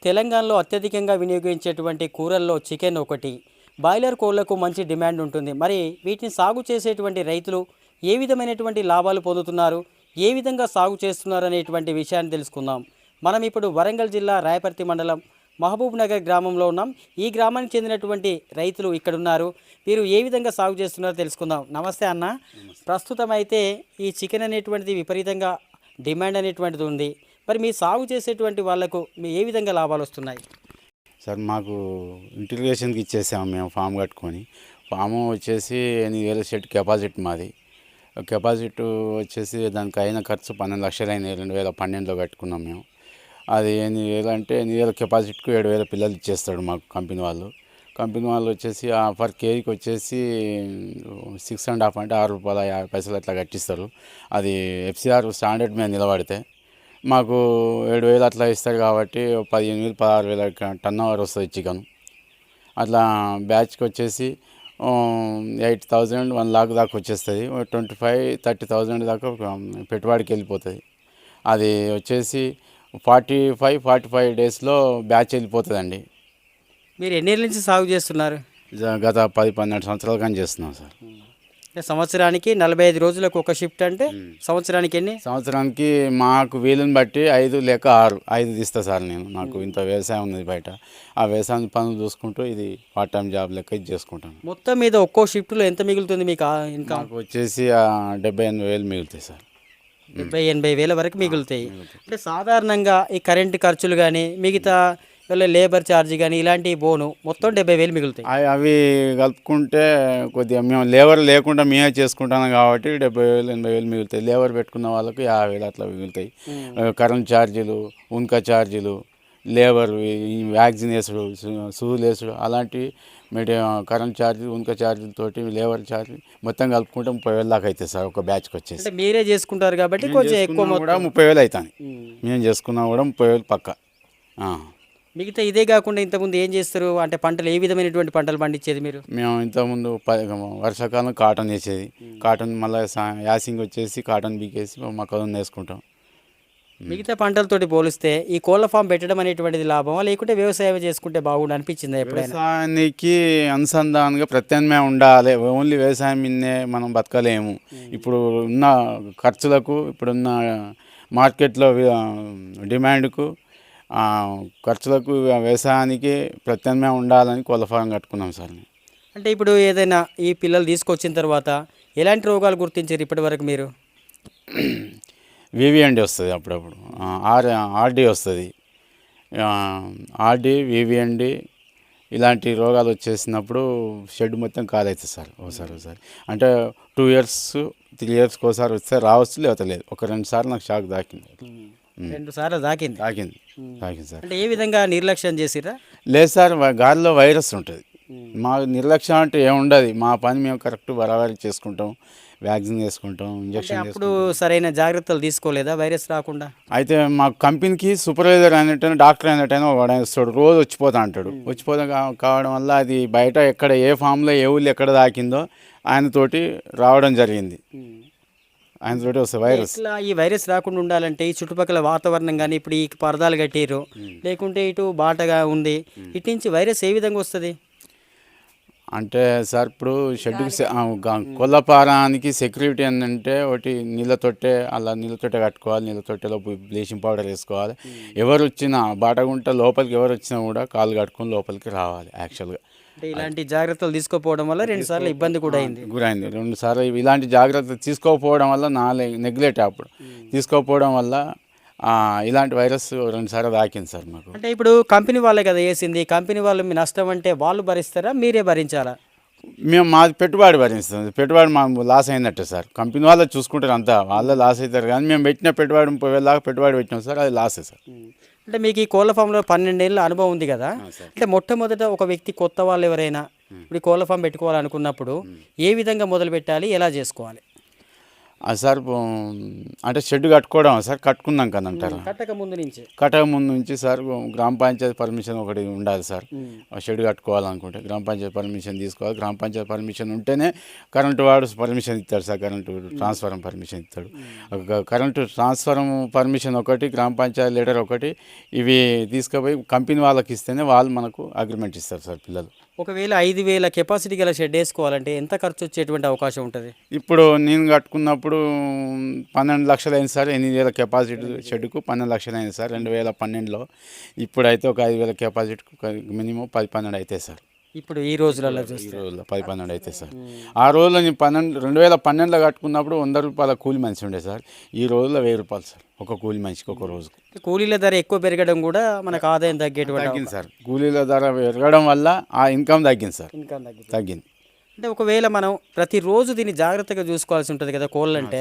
తెలంగాణలో అత్యధికంగా వినియోగించేటువంటి కూరల్లో చికెన్ ఒకటి. బాయిలర్ కోళ్లకు మంచి డిమాండ్ ఉంటుంది. మరి వీటిని సాగు చేసేటువంటి రైతులు ఏ విధమైనటువంటి లాభాలు పొందుతున్నారు? ఏ విధంగా సాగు చేస్తున్నారు అనేటువంటి విషయాన్ని తెలుసుకుందాం. మనం ఇప్పుడు వరంగల్ జిల్లా రాయపర్తి మండలం మహబూబ్ నగర్ గ్రామంలో ఉన్నాం. ఈ గ్రామానికి చెందినటువంటి రైతులు ఇక్కడ ఉన్నారు. వీరు ఏ విధంగా సాగు చేస్తున్నారో తెలుసుకుందాం. నమస్తే అన్న. ప్రస్తుతం అయితే ఈ చికెన్ అనేటువంటిది విపరీతంగా డిమాండ్ అనేటువంటిది ఉంది. మరి మీ సాగు చేసేటువంటి వాళ్ళకు మీ ఏ విధంగా లాభాలు వస్తున్నాయి? సార్ మాకు ఇంటిగ్రేషన్కి ఇచ్చేసాము మేము ఫామ్ కట్టుకొని. ఫాము వచ్చేసి 8,000 సెట్ కెపాసిటీ మాది. కెపాసిటీ వచ్చేసి దానికి అయిన ఖర్చు 12 లక్షలు అయినాయి. 2012లో కట్టుకున్నాం మేము. అది 8,000 అంటే 8,000 కెపాసిటీకి 7,000 పిల్లలు ఇచ్చేస్తాడు మాకు కంపెనీ వాళ్ళు. కంపెనీ వాళ్ళు వచ్చేసి పర్ కేజీకి వచ్చేసి 6.5 అంటే ₹6.50 అట్లా కట్టిస్తారు. అది FCR స్టాండర్డ్ మీద నిలబడితే మాకు 7,000 అట్లా ఇస్తారు కాబట్టి 15,000 16,000 టర్న్ ఓవర్ వస్తుంది చికెన్. అట్లా బ్యాచ్కి వచ్చేసి 8,000 1,00,000 దాకా వచ్చేస్తుంది. 25,000 30,000 దాకా పెట్టుబడికి వెళ్ళిపోతుంది. అది వచ్చేసి 45 డేస్లో బ్యాచ్ వెళ్ళిపోతుందండి. మీరు ఎన్నేళ్ళ నుంచి సాగు చేస్తున్నారు? గత 10-12 సంవత్సరాలు కానీ చేస్తున్నాం సార్. అంటే సంవత్సరానికి 45 రోజులకు ఒక షిఫ్ట్ అంటే సంవత్సరానికి ఎన్ని? సంవత్సరానికి మాకు వీలుని బట్టి 5 లేక 6 తీస్తా సార్ నేను. నాకు ఇంత వ్యవసాయం ఉన్నది బయట. ఆ వ్యవసాయం పనులు చూసుకుంటూ ఇది పార్ట్ టైం జాబ్ లెక్క ఇది చేసుకుంటాను. మొత్తం మీద ఒక్కో షిఫ్ట్లో ఎంత మిగులుతుంది మీకు ఇన్కమ్? నాకు వచ్చేసి 70,000-80,000 మిగులుతాయి సార్. 70,000-80,000 వేల వరకు మిగులుతాయి. అంటే సాధారణంగా ఈ కరెంటు ఖర్చులు కానీ మిగతా లేబర్ ఛార్జ్ కానీ ఇలాంటివి పోను మొత్తం 70,000 మిగులుతాయి. అవి కలుపుకుంటే కొద్దిగా మేము లేబర్ లేకుండా మేమే చేసుకుంటాం కాబట్టి 70,000-80,000 మిగులుతాయి. లేబర్ పెట్టుకున్న వాళ్ళకి 50,000 అట్లా మిగులుతాయి. కరెంట్ ఛార్జీలు, ఉన్క ఛార్జీలు, లేబర్, వ్యాక్సిన్ వేసుడు, సూదులు వేసుడు అలాంటివి కరెంట్ ఛార్జీలు, ఉన్క ఛార్జీలతోటి లేబర్ ఛార్జీ మొత్తం కలుపుకుంటే 30,000 దాకా అవుతాయి సార్ ఒక బ్యాచ్కి వచ్చేసి. అంటే మీరే చేసుకుంటారు కాబట్టి కొంచెం ఎక్కువ కూడా 30,000 అవుతాయి. మేము చేసుకున్నా కూడా 30,000 పక్క. మిగతా ఇదే కాకుండా ఇంతకుముందు ఏం చేస్తారు? అంటే పంటలు ఏ విధమైనటువంటి పంటలు పండించేది మీరు? మేము ఇంతకుముందు వర్షాకాలం కాటన్ వేసేది. కాటన్ మళ్ళీ యాసింగ్ వచ్చేసి కాటన్ బీకేసి మొక్కజొన్న వేసుకుంటాం. మిగతా పంటలతోటి పోలిస్తే ఈ కోళ్ళ ఫామ్ పెట్టడం అనేటువంటిది లాభమా లేకుంటే వ్యవసాయం చేసుకుంటే బాగుండు అనిపించిందా ఎప్పుడైనా? వ్యవసాయానికి అనుసంధానంగా ప్రత్యామ్నాయం ఉండాలి. ఓన్లీ వ్యవసాయం మీదనే మనం బతకలేము. ఇప్పుడు ఉన్న ఖర్చులకు, ఇప్పుడున్న మార్కెట్లో డిమాండ్కు, ఖర్చులకు వ్యవసాయానికి ప్రత్యామ్నాయం ఉండాలని కోళ్ళ ఫారం కట్టుకున్నాం సార్. అంటే ఇప్పుడు ఏదైనా ఈ పిల్లలు తీసుకొచ్చిన తర్వాత ఎలాంటి రోగాలు గుర్తించారు ఇప్పటి వరకు మీరు? VVND వస్తుంది, అప్పుడప్పుడు RD వస్తుంది. RD, VVND ఇలాంటి రోగాలు వచ్చేసినప్పుడు షెడ్ మొత్తం కాలవుతుంది సార్ ఒకసారి. అంటే 2 years 3 yearsకి ఒకసారి వస్తే రావచ్చు, లేకపోతే లేదు. 1-2 సార్లు నాకు షాక్ దాకింది. 2 సార్లు దాకింది సార్. అంటే ఏ విధంగా నిర్లక్ష్యం చేసిరా? లేదు సార్, గాలిలో వైరస్ ఉంటుంది. మా నిర్లక్ష్యం అంటే ఏముండదు. మా పని మేము కరెక్ట్ బరాబరి చేసుకుంటాం. వ్యాక్సిన్ వేసుకుంటాం, ఇంజక్షన్. అప్పుడు సరైన జాగ్రత్తలు తీసుకోలేదా వైరస్ రాకుండా? అయితే మా కంపెనీకి సూపర్వైజర్ అనేటైనా డాక్టర్ అనేటైనా వాడు వస్తాడు, రోజు వచ్చిపోతా అంటాడు. వచ్చిపోతా కావడం వల్ల అది బయట ఎక్కడ ఏ ఫామ్లో ఏ ఊళ్ళు ఎక్కడ దాకిందో ఆయనతోటి రావడం జరిగింది. ఆయనతోటి వస్తుంది వైరస్. ఇట్లా ఈ వైరస్ రాకుండా ఉండాలంటే ఈ చుట్టుపక్కల వాతావరణం కానీ ఇప్పుడు ఈ పరదాలు కట్టిరు లేకుంటే ఇటు బాటగా ఉంది, ఇటు నుంచి వైరస్ ఏ విధంగా వస్తుంది? అంటే సార్ ఇప్పుడు షెడ్డుకి కొల్లపారానికి సెక్యూరిటీ ఏంటంటే ఒకటి నీళ్ళ తొట్టె కట్టుకోవాలి. నీళ్ళ తొట్టెలో బ్లీచింగ్ పౌడర్ వేసుకోవాలి. ఎవరు వచ్చినా బాటగుంట లోపలికి ఎవరు వచ్చినా కూడా కాళ్ళు కట్టుకొని లోపలికి రావాలి. యాక్చువల్గా అంటే ఇలాంటి జాగ్రత్తలు తీసుకోకపోవడం వల్ల 2 సార్లు ఇబ్బంది కూడా గురైంది. 2 సార్లు ఇలాంటి జాగ్రత్తలు తీసుకోకపోవడం వల్ల నెగ్లెక్ట్ అప్పుడు తీసుకోకపోవడం వల్ల ఇలాంటి వైరస్ 2 సార్లు దాకింది సార్ మాకు. అంటే ఇప్పుడు కంపెనీ వాళ్ళే కదా వేసింది, కంపెనీ వాళ్ళు మీ నష్టం అంటే వాళ్ళు భరిస్తారా మీరే భరించాలా? మేము మాది పెట్టుబడి భరిస్తాం. పెట్టుబడి మాకు లాస్ అయినట్టే సార్. కంపెనీ వాళ్ళే చూసుకుంటారు, అంతా వాళ్ళే లాస్ అవుతారు. కానీ మేము పెట్టిన పెట్టుబడి 30,000 దాకా పెట్టుబడి పెట్టినాం సార్, అది లాసే సార్. అంటే మీకు ఈ కోళ్ళ ఫామ్లో 12 ఏళ్ళ అనుభవం ఉంది కదా. అంటే మొట్టమొదట ఒక వ్యక్తి కొత్త వాళ్ళు ఎవరైనా ఇప్పుడు కోళ్ళ ఫామ్ పెట్టుకోవాలనుకున్నప్పుడు ఏ విధంగా మొదలు పెట్టాలి, ఎలా చేసుకోవాలి? సార్ అంటే షెడ్ కట్టుకోవడం సార్ కట్టుకున్నాం కదా అంటారా? కట్టక ముందు నుంచి కట్టక ముందు నుంచి సార్ గ్రామ పంచాయతీ పర్మిషన్ ఒకటి ఉండాలి సార్. ఆ షెడ్ కట్టుకోవాలనుకుంటే గ్రామ పంచాయతీ పర్మిషన్ తీసుకోవాలి. గ్రామ పంచాయతీ పర్మిషన్ ఉంటేనే కరెంటు వాడు పర్మిషన్ ఇస్తాడు సార్. కరెంటు ట్రాన్స్ఫారం పర్మిషన్ ఇస్తాడు. కరెంటు ట్రాన్స్ఫారం పర్మిషన్ ఒకటి, గ్రామ పంచాయతీ లీడర్ ఒకటి, ఇవి తీసుకుపోయి కంపెనీ వాళ్ళకి ఇస్తేనే వాళ్ళు మనకు అగ్రిమెంట్ ఇస్తారు సార్ పిల్లలు. ఒకవేళ 5,000 కెపాసిటీ గల షెడ్ వేసుకోవాలంటే ఎంత ఖర్చు వచ్చేటువంటి అవకాశం ఉంటుంది? ఇప్పుడు నేను కట్టుకున్నప్పుడు 12 లక్షలు అయింది సార్. 8,000 కెపాసిటీ షెడ్కు 12 లక్షలు అయింది సార్ 2012లో. ఇప్పుడైతే ఒక 5,000 కెపాసిటీకి మినిమం 10-12 అవుతాయి సార్. ఇప్పుడు ఈ రోజులలో ఈ చూస్తే రోజుల్లో 10-12 అవుతాయి సార్. ఆ రోజుల్లో నేను 2012లో కట్టుకున్నప్పుడు 100 రూపాయల కూలి మనిషి ఉండే సార్. ఈ రోజుల్లో 1000 రూపాయలు సార్ ఒక కూలి మనిషికి ఒక రోజుకు. కూలీల ధర ఎక్కువ పెరగడం కూడా మనకు ఆదాయం తగ్గేటువంటి తగ్గింది సార్. కూలీల ధర పెరగడం వల్ల ఆ ఇన్కమ్ తగ్గింది సార్. ఇన్కమ్ తగ్గింది. తగ్గింది. అంటే ఒకవేళ మనం ప్రతిరోజు దీన్ని జాగ్రత్తగా చూసుకోవాల్సి ఉంటుంది కదా కోళ్ళంటే.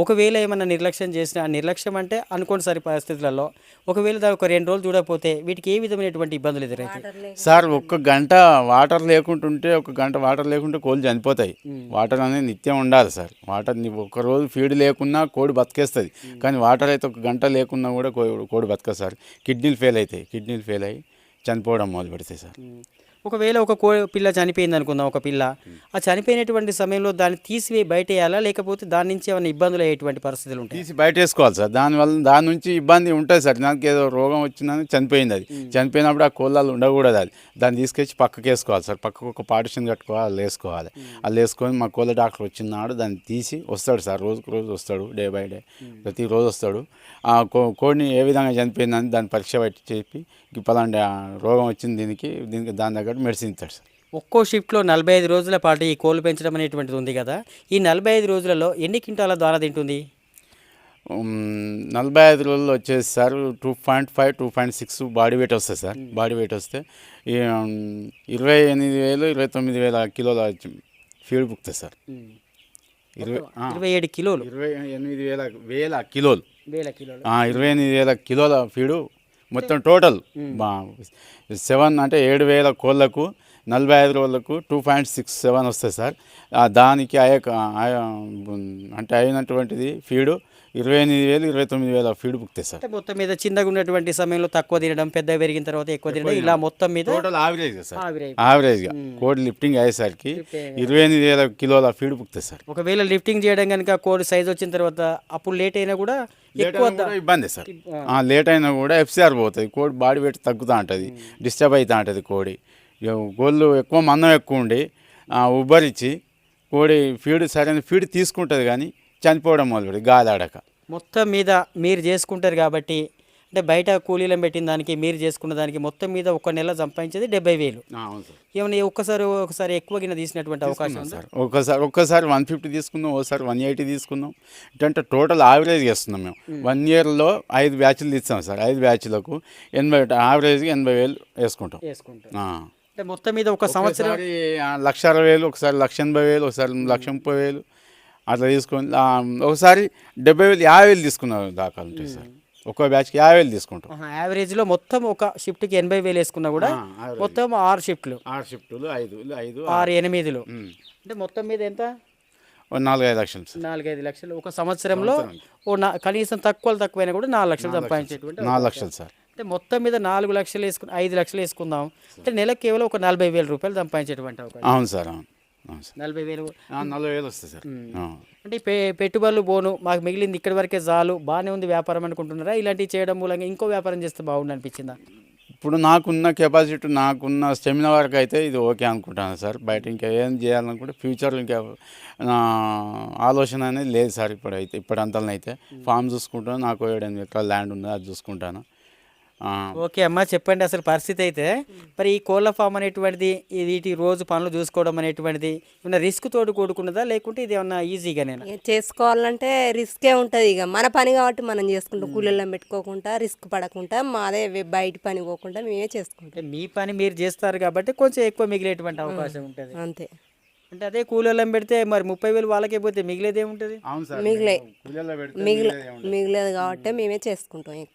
ఒకవేళ ఏమన్నా నిర్లక్ష్యం చేసినా, ఆ నిర్లక్ష్యం అంటే అనుకోని సరి పరిస్థితులలో ఒకవేళ దాని ఒక 2 రోజులు చూడకపోతే వీటికి ఏ విధమైనటువంటి ఇబ్బందులు ఎదురవుతాయి సార్? ఒక్క గంట వాటర్ లేకుంటుంటే, ఒక గంట వాటర్ లేకుంటే కోళ్ళు చనిపోతాయి. వాటర్ అనేది నిత్యం ఉండాలి సార్. వాటర్ ఒక రోజు ఫీడ్ లేకున్నా కోడి బతికేస్తుంది. కానీ వాటర్ అయితే ఒక గంట లేకున్నా కూడా కోడి బతకదు సార్. కిడ్నీలు ఫెయిల్ అవుతాయి. కిడ్నీలు ఫెయిల్ అయ్యి చనిపోవడం మొదలు పెడతాయి సార్. ఒకవేళ ఒక పిల్ల చనిపోయింది అనుకుందాం, ఒక పిల్ల ఆ చనిపోయినటువంటి సమయంలో దాన్ని తీసివేయి బయట వేయాలా, లేకపోతే దాని నుంచి ఏమైనా ఇబ్బందులు అయ్యేటువంటి పరిస్థితులు ఉంటాయి? తీసి బయట వేసుకోవాలి సార్. దానివల్ల దాని నుంచి ఇబ్బంది ఉంటుంది సార్. నాకు ఏదో రోగం వచ్చిందని చనిపోయింది. అది చనిపోయినప్పుడు ఆ కోళ్ళలు ఉండకూడదు. అది దాన్ని తీసుకొచ్చి పక్కకి వేసుకోవాలి సార్. పక్కకు ఒక పార్టిషన్ కట్టుకోవాలి, అది వేసుకోవాలి. అది వేసుకొని మా కోళ్ళ డాక్టర్ వచ్చినాడు దాన్ని తీసి వస్తాడు సార్. రోజుకు రోజు వస్తాడు, డే బై డే ప్రతిరోజు వస్తాడు. ఆ కోడిని ఏ విధంగా చనిపోయిందని దాన్ని పరీక్ష పెట్టి చెప్పి పలాంటి రోగం వచ్చింది దీనికి దాని దగ్గర మెడిసిన్ ఇస్తాడు సార్. ఒక్కో షిఫ్ట్లో 45 రోజుల పాటు ఈ కోళ్ళు పెంచడం అనేటువంటిది ఉంది కదా. ఈ 45 రోజులలో ఎన్ని క్వింటాల దానా తింటుంది? 45 రోజుల్లో వచ్చేసి సార్ 2.5 2.6 బాడీ వెయిట్ వస్తుంది సార్. బాడీ వెయిట్ వస్తే 28,000 29,000 కిలోల ఫీడ్ పుక్తుంది సార్. 27 కిలోలు 28,000 కిలోలు 1,000 కిలోలు 28,000 కిలోల ఫీడు మొత్తం టోటల్ 7 అంటే 7,000 కోళ్ళకు 45 రోజులకు 2.67 వస్తుంది సార్. దానికి అంటే అయినటువంటిది ఫీడు 28,000 29,000 ఫీడ్ పుక్తాయి సార్. మొత్తం మీద చిన్నగా ఉన్నటువంటి సమయంలో తక్కువ తినడం, పెద్ద పెరిగిన తర్వాత ఎక్కువ తినడం, ఇలా మొత్తం మీద టోటల్ యావరేజ్గా సార్. యావరేజ్గా కోడి లిఫ్టింగ్ అయ్యేసరికి 28,000 కిలోల ఫీడ్ పుక్తాయి సార్. ఒకవేళ లిఫ్టింగ్ చేయడం కనుక కోడి సైజ్ వచ్చిన తర్వాత అప్పుడు లేట్ అయినా కూడా ఎక్కువ ఇబ్బంది సార్. లేట్ అయినా కూడా ఎఫ్సిఆర్ పోతుంది. కోడి బాడీ వెయిట్ తగ్గుతూ ఉంటుంది, డిస్టర్బ్ అవుతూ ఉంటుంది కోడి. కోళ్ళు ఎక్కువ మందం ఎక్కువ ఉండి ఉబ్బరిచ్చి కోడి ఫీడ్ సరైన ఫీడ్ తీసుకుంటుంది కానీ చనిపోవడం మొదలు గాలి ఆడక. మొత్తం మీద మీరు చేసుకుంటారు కాబట్టి, అంటే బయట కూలీలను పెట్టిన దానికి మీరు చేసుకున్న దానికి మొత్తం మీద ఒక నెల సంపాదించేది 70,000. ఏమన్నా ఒకసారి ఎక్కువ గిన్న తీసినటువంటి అవకాశం ఉంది సార్. ఒక్కసారి 150 తీసుకుందాం, ఒకసారి 180 తీసుకుందాం. అంటే టోటల్ యావరేజ్ చేస్తున్నాం మేము. 1 ఇయర్లో 5 బ్యాచ్లు తీస్తాం సార్. 5 బ్యాచ్లకు 80 యావరేజ్గా 80,000 వేసుకుంటాం. అంటే మొత్తం మీద ఒక సంవత్సరం 1,60,000, ఒకసారి 1,80,000, ఒకసారి 1,30,000 అట్లా తీసుకొని ఒకసారి 70,000 50,000 తీసుకున్న దాఖలు ఉంటాయి సార్. ఒక్కో బ్యాచ్కి 50,000 తీసుకుంటాం. యావరేజ్లో మొత్తం ఒక షిఫ్ట్కి 80,000 వేసుకున్నా కూడా మొత్తం 6 షిఫ్ట్లు 6 8 అంటే మొత్తం మీద ఎంత? 4-5 లక్షలు సార్. 4-5 లక్షలు ఒక సంవత్సరంలో. కనీసం తక్కువైనా కూడా 4 లక్షలు సంపాదించేటువంటి 4 లక్షలు సార్. అంటే మొత్తం మీద 4 లక్షలు 5 లక్షలు వేసుకుందాం అంటే నెలకు కేవలం ఒక 40,000 రూపాయలు సంపాదించేటువంటి అవకాశం. అవును సార్. 40,000 వస్తుంది సార్. అంటే పెట్టుబడులు పోను, మాకు మిగిలింది ఇక్కడి వరకే చాలు, బాగానే ఉంది వ్యాపారం అనుకుంటున్నారా? ఇలాంటివి చేయడం మూలంగా ఇంకో వ్యాపారం చేస్తే బాగుండు అనిపించిందా? ఇప్పుడు నాకున్న కెపాసిటీ, నాకున్న స్టెమినా వరకు అయితే ఇది ఓకే అనుకుంటాను సార్. బయట ఇంకా ఏం చేయాలనుకుంటే ఫ్యూచర్లో ఇంకా ఆలోచన అనేది లేదు సార్. ఇప్పుడంతలోనైతే ఫామ్ చూసుకుంటాను. నాకు 7-8 ఎకరాల ల్యాండ్ ఉంది, అది చూసుకుంటాను. ఓకే అమ్మ, చెప్పండి అసలు పరిస్థితి అయితే. మరి ఈ కోళ్ళ ఫామ్ అనేటువంటిది, వీటి రోజు పనులు చూసుకోవడం అనేటువంటిది ఏమన్నా రిస్క్ తోటి కూడుకున్నదా, లేకుంటే ఇది ఏమన్నా ఈజీగానే చేసుకోవాలంటే రిస్కే ఉంటుంది? ఇక మన పని కాబట్టి మనం చేసుకుంటాం. కూలీలను పెట్టుకోకుండా రిస్క్ పడకుండా మాదే బయట పని పోకుండా మేమే చేసుకుంటాం. మీ పని మీరు చేస్తారు కాబట్టి కొంచెం ఎక్కువ మిగిలేటువంటి అవకాశం ఉంటుంది అంతే. అంటే అదే కూలీలను పెడితే మరి 30,000 వాళ్ళకే పోతే మిగిలేదే ఉంటుంది. మిగిలేదు కాబట్టి మేమే చేసుకుంటాం ఎక్కువ.